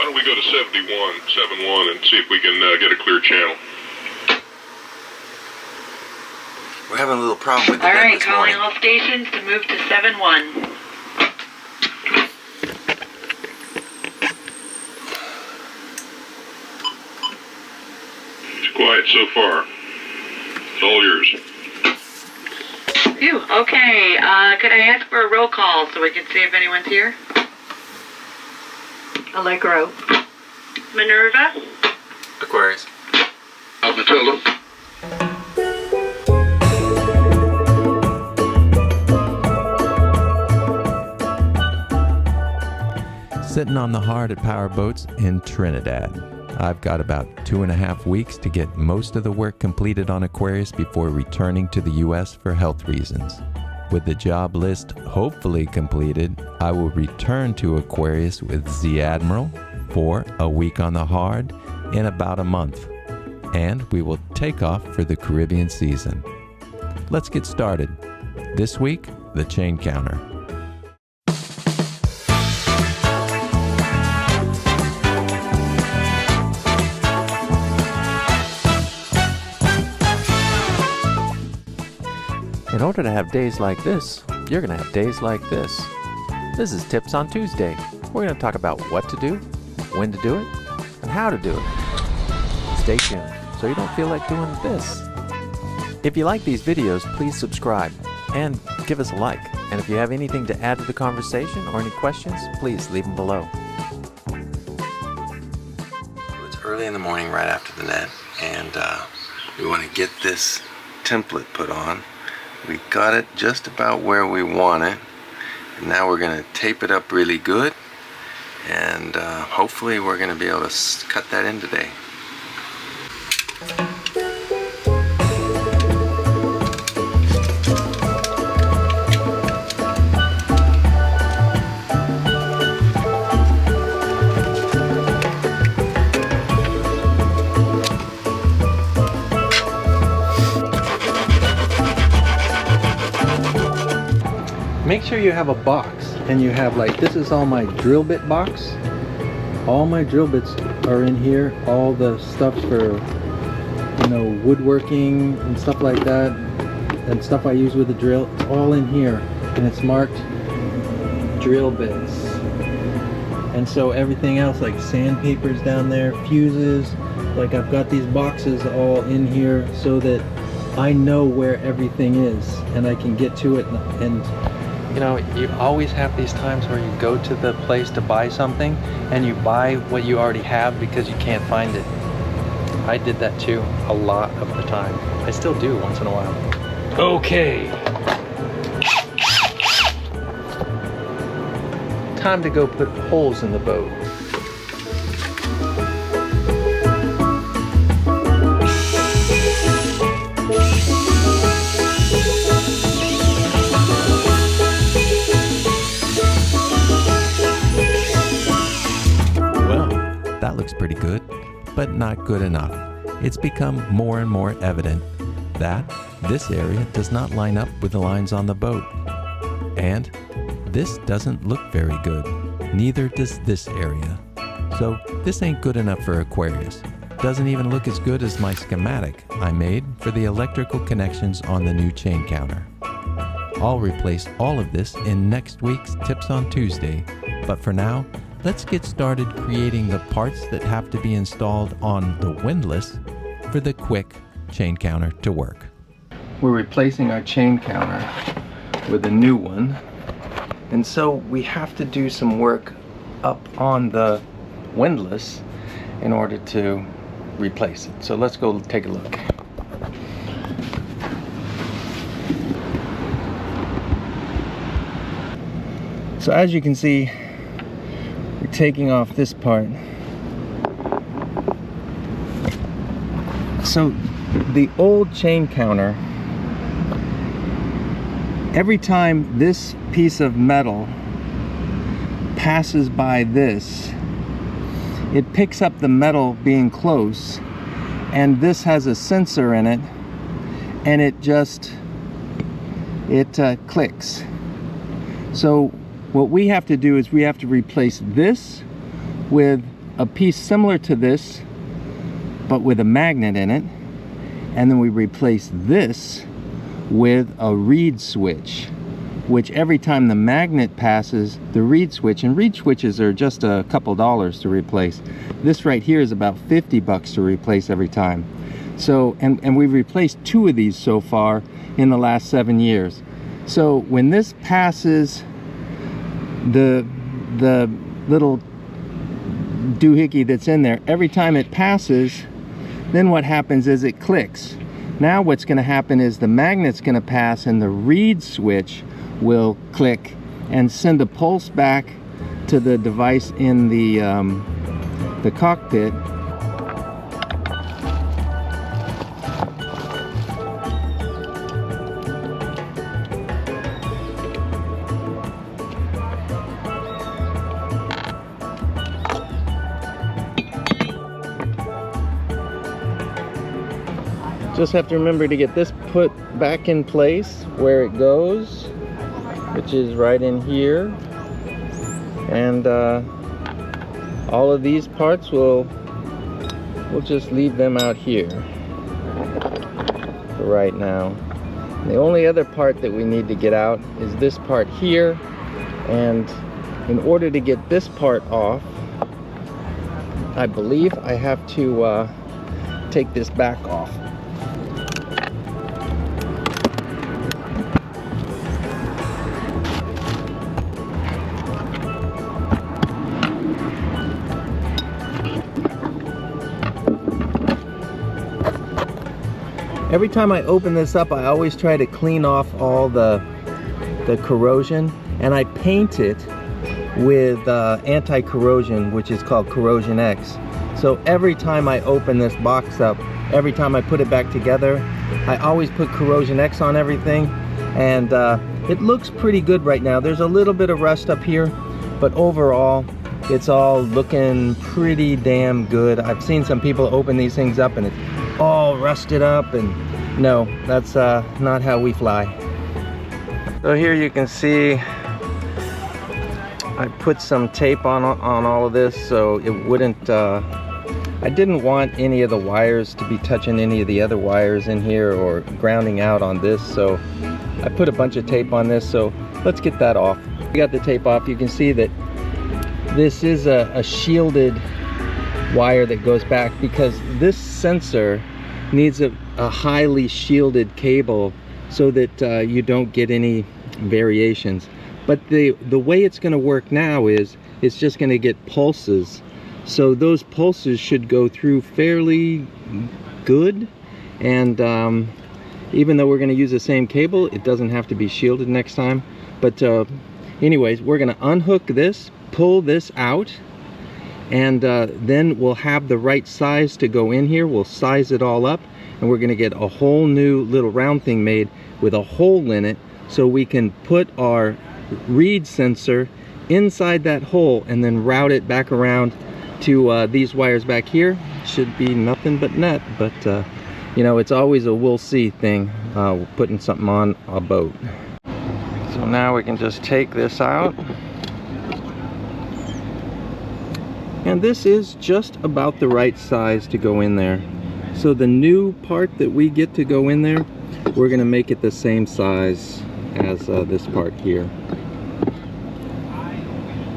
don't we go to 71 and see if we can get a clear channel? We're having a little problem with the all net right, this calling morning. all stations to move to 7-1. It's quiet so far. It's all yours. Phew, okay. Could I ask for a roll call so we can see if anyone's here? Allegro. Minerva. Aquarius. Matilda. Sitting on the hard at Power Boats in Trinidad. I've got about 2.5 weeks to get most of the work completed on Aquarius before returning to the US for health reasons. With the job list hopefully completed, I will return to Aquarius with the Admiral for a week on the hard in about a month, and we will take off for the Caribbean season. Let's get started. This week, the chain counter. In order to have days like this, you're going to have days like this. This is Tips on Tuesday. We're going to talk about what to do, when to do it, and how to do it. Stay tuned so you don't feel like doing this. If you like these videos, please subscribe and give us a like. And if you have anything to add to the conversation or any questions, please leave them below. It's early in the morning right after the net, and we want to get this template put on. We got it just about where we want it, and now we're going to tape it up really good, and hopefully we're going to be able to cut that in today. Make sure you have a box, and you have, like, this is all my drill bit box. All my drill bits are in here. All the stuff for, you know, woodworking and stuff like that, and stuff I use with the drill. It's all in here, and it's marked drill bits. And so everything else, like sandpapers down there, fuses, like I've got these boxes all in here so that I know where everything is and I can get to it. And you know, you always have these times where you go to the place to buy something and you buy what you already have because you can't find it. I did that too a lot of the time. I still do once in a while. Okay. Time to go put holes in the boat. That looks pretty good, but not good enough. It's become more and more evident that this area does not line up with the lines on the boat. And this doesn't look very good. Neither does this area. So this ain't good enough for Aquarius. Doesn't even look as good as my schematic I made for the electrical connections on the new chain counter. I'll replace all of this in next week's Tips on Tuesday, but for now, let's get started creating the parts that have to be installed on the windlass for the quick chain counter to work. We're replacing our chain counter with a new one, and so we have to do some work up on the windlass in order to replace it. So let's go take a look. So as you can see, we're taking off this part. So the old chain counter, every time this piece of metal passes by this, it picks up the metal being close, and this has a sensor in it, and it clicks. So what we have to do is we have to replace this with a piece similar to this, but with a magnet in it. And then we replace this with a reed switch, which every time the magnet passes the reed switch, and reed switches are just a couple dollars to replace. This right here is about 50 bucks to replace every time. So, and we've replaced 2 of these so far in the last 7 years. So when this passes the little doohickey that's in there, every time it passes, then what happens is it clicks. Now what's going to happen is the magnet's going to pass and the reed switch will click and send a pulse back to the device in the cockpit. Just have to remember to get this put back in place where it goes, which is right in here. And all of these parts we'll just leave them out here for right now. The only other part that we need to get out is this part here, and in order to get this part off, I believe I have to take this back off. Every time I open this up, I always try to clean off all the corrosion, and I paint it with anti-corrosion, which is called Corrosion X. So every time I open this box up, every time I put it back together, I always put Corrosion X on everything, and it looks pretty good right now. There's a little bit of rust up here, but overall it's all looking pretty damn good. I've seen some people open these things up and it's all rusted up, and no, that's not how we fly. So here you can see I put some tape on all of this so it wouldn't I didn't want any of the wires to be touching any of the other wires in here or grounding out on this, so I put a bunch of tape on this. So let's get that off. We got the tape off. You can see that this is a shielded wire that goes back, because this sensor needs a highly shielded cable so that you don't get any variations. But the way it's going to work now is it's just going to get pulses, so those pulses should go through fairly good. And even though we're going to use the same cable, it doesn't have to be shielded next time. But anyways, we're going to unhook this, pull this out, and then we'll have the right size to go in here. We'll size it all up, and we're going to get a whole new little round thing made with a hole in it, so we can put our reed sensor inside that hole and then route it back around to these wires back here. Should be nothing but net, but you know, it's always a we'll see thing, putting something on a boat. So now we can just take this out. And this is just about the right size to go in there. So the new part that we get to go in there, we're going to make it the same size as this part here.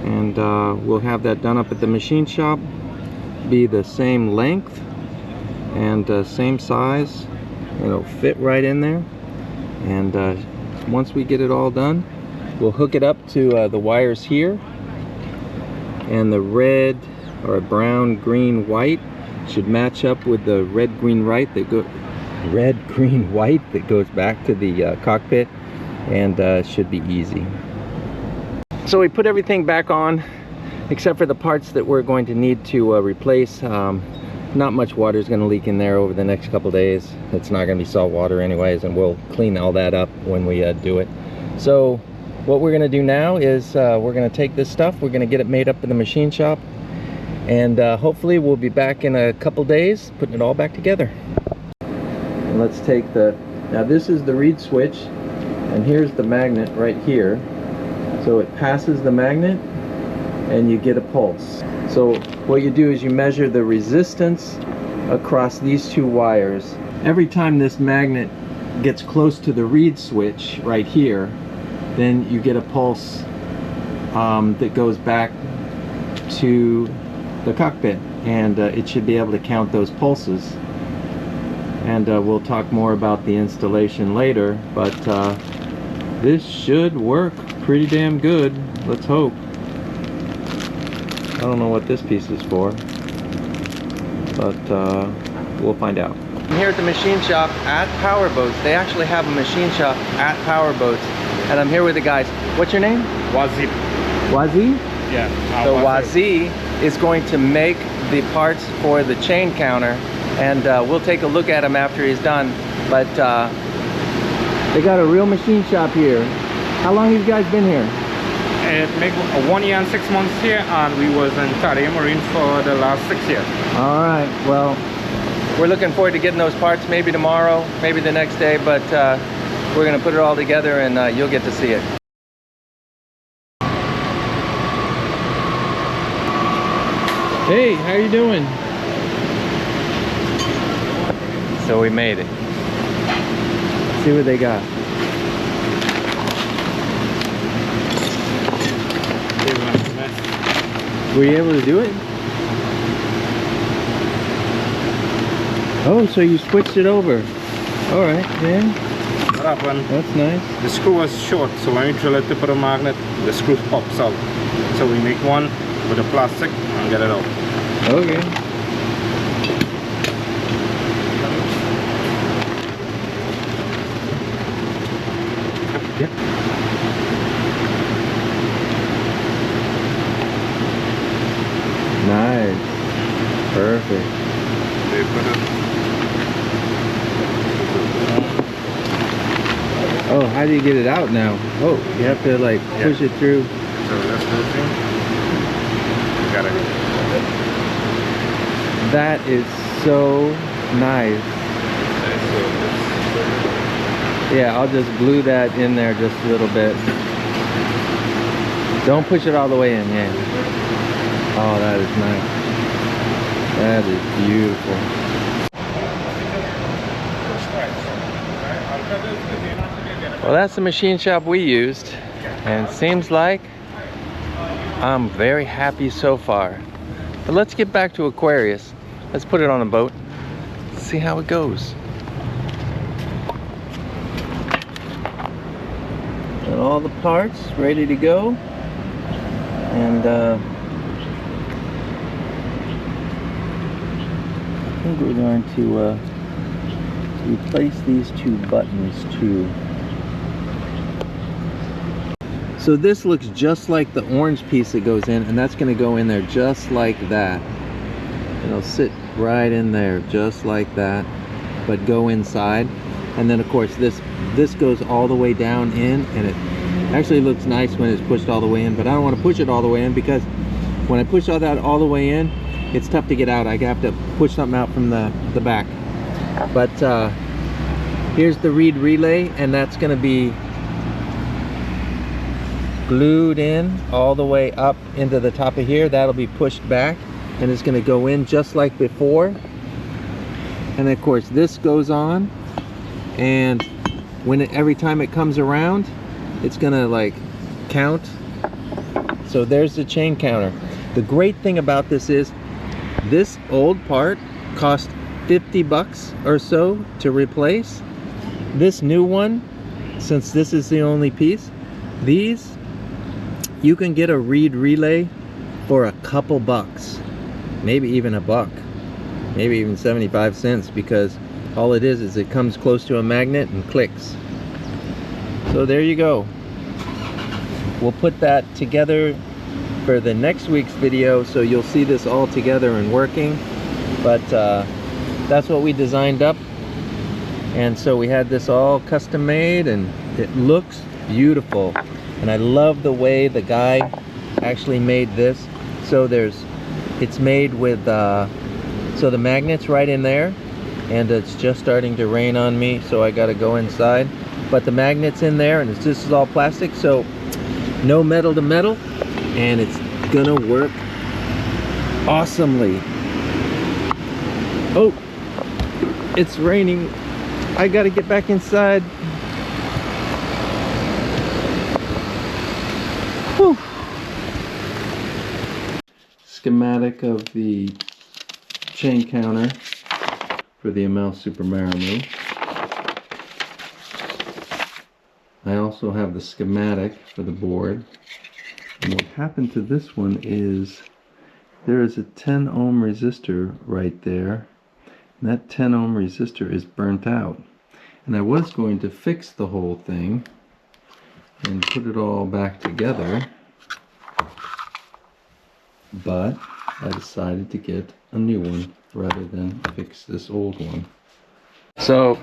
And we'll have that done up at the machine shop. Be the same length and same size. It'll fit right in there. And once we get it all done, we'll hook it up to the wires here. And the red or brown, green, white should match up with the red, green, white that goes back to the cockpit, and should be easy. So we put everything back on except for the parts that we're going to need to replace. Not much water is going to leak in there over the next couple days. It's not going to be salt water anyways, and we'll clean all that up when we do it. So what we're going to do now is we're going to take this stuff, we're going to get it made up in the machine shop, and hopefully we'll be back in a couple days putting it all back together. And let's take now this is the reed switch, and here's the magnet right here. So it passes the magnet and you get a pulse. So what you do is you measure the resistance across these two wires. Every time this magnet gets close to the reed switch right here, then you get a pulse that goes back to the cockpit, and it should be able to count those pulses. And we'll talk more about the installation later, but this should work pretty damn good. Let's hope. I don't know what this piece is for, but we'll find out. I'm here at the machine shop at Powerboats. They actually have a machine shop at Powerboats, and I'm here with the guys. What's your name? Wazi. Wazi? Yeah. So Wazi is going to make the parts for the chain counter, and we'll take a look at him after he's done. But they got a real machine shop here. How long have you guys been here? It make 1 year and 6 months here, and we was in Cartier Marine for the last 6 years. All right, well, we're looking forward to getting those parts maybe tomorrow, maybe the next day, but we're gonna put it all together, and you'll get to see it. Hey, how you doing? So we made it. Let's see what they got. Were you able to do it? Oh, so you switched it over. All right, man. What happened? That's nice. The screw was short, so when we drill it to put a magnet, the screw pops out. So we make one with the plastic and get it out. Okay. Yep. Nice. Perfect. Oh, how do you get it out now? Oh, you have to like push it through. So that's the thing. Got it. That is so nice. Yeah, I'll just glue that in there just a little bit. Don't push it all the way in, yeah. Oh, that is nice. That is beautiful. Well, that's the machine shop we used, and it seems like I'm very happy so far. But let's get back to Aquarius. Let's put it on a boat, see how it goes. Got all the parts ready to go, and I think we're going to replace these two buttons too. So this looks just like the orange piece that goes in, and that's going to go in there just like that. It'll sit right in there just like that, but go inside. And then of course this goes all the way down in, and it actually looks nice when it's pushed all the way in, but I don't want to push it all the way in, because when I push all that all the way in, it's tough to get out. I have to push something out from the back. But here's the reed relay, and that's going to be glued in all the way up into the top of here. That'll be pushed back, and it's going to go in just like before. And of course this goes on, and every time it comes around, it's going to like count. So there's the chain counter. The great thing about this is this old part cost 50 bucks or so to replace. This new one, since this is the only piece, these you can get a reed relay for a couple bucks, maybe even a buck, maybe even 75 cents, because all it is it comes close to a magnet and clicks. So there you go. We'll put that together for the next week's video, so you'll see this all together and working. But that's what we designed up, and so we had this all custom made, and it looks beautiful. And I love the way the guy actually made this. So it's made with so the magnet's right in there, and it's just starting to rain on me, so I got to go inside. But the magnet's in there, and this is all plastic, so no metal to metal, and it's gonna work awesomely. Oh, it's raining. I gotta get back inside. Whew. Schematic of the chain counter for the ML Super Marimu. I also have the schematic for the board. And what happened to this one is there is a 10 ohm resistor right there. And that 10 ohm resistor is burnt out. And I was going to fix the whole thing and put it all back together, but I decided to get a new one rather than fix this old one. So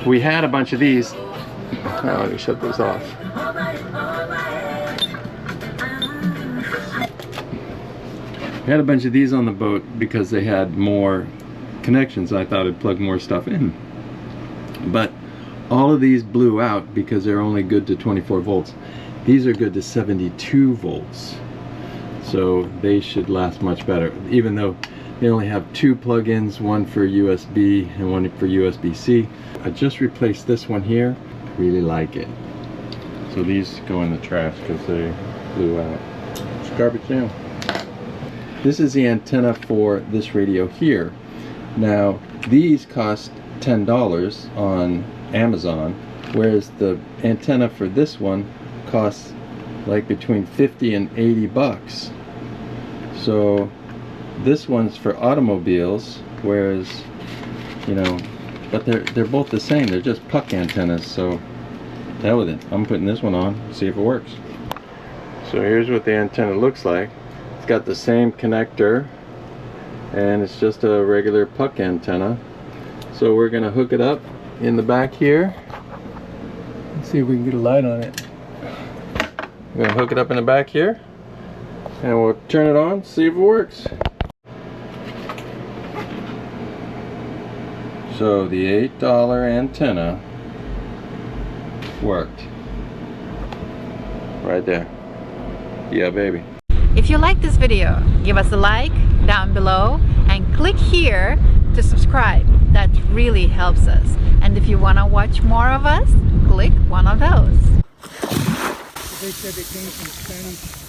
we had a bunch of these. Oh, let me shut those off. We had a bunch of these on the boat because they had more connections. I thought I'd plug more stuff in. But all of these blew out because they're only good to 24 volts. These are good to 72 volts. So they should last much better, even though they only have 2 plug-ins, one for USB and one for USB-C. I just replaced this one here. Really like it. So these go in the trash because they blew out. It's garbage now. This is the antenna for this radio here. Now these cost $10 on Amazon, whereas the antenna for this one costs like between 50 and 80 bucks. So this one's for automobiles, whereas, you know, but they're both the same. They're just puck antennas, so hell with it. I'm putting this one on, see if it works. So here's what the antenna looks like. It's got the same connector, and it's just a regular puck antenna. So we're gonna hook it up in the back here. Let's see if we can get a light on it. We're gonna hook it up in the back here, and we'll turn it on, see if it works. So the $8 antenna worked. Right there. Yeah, baby. If you like this video, give us a like down below and click here to subscribe. That really helps us. And if you want to watch more of us, click one of those. They said they came from Spanish.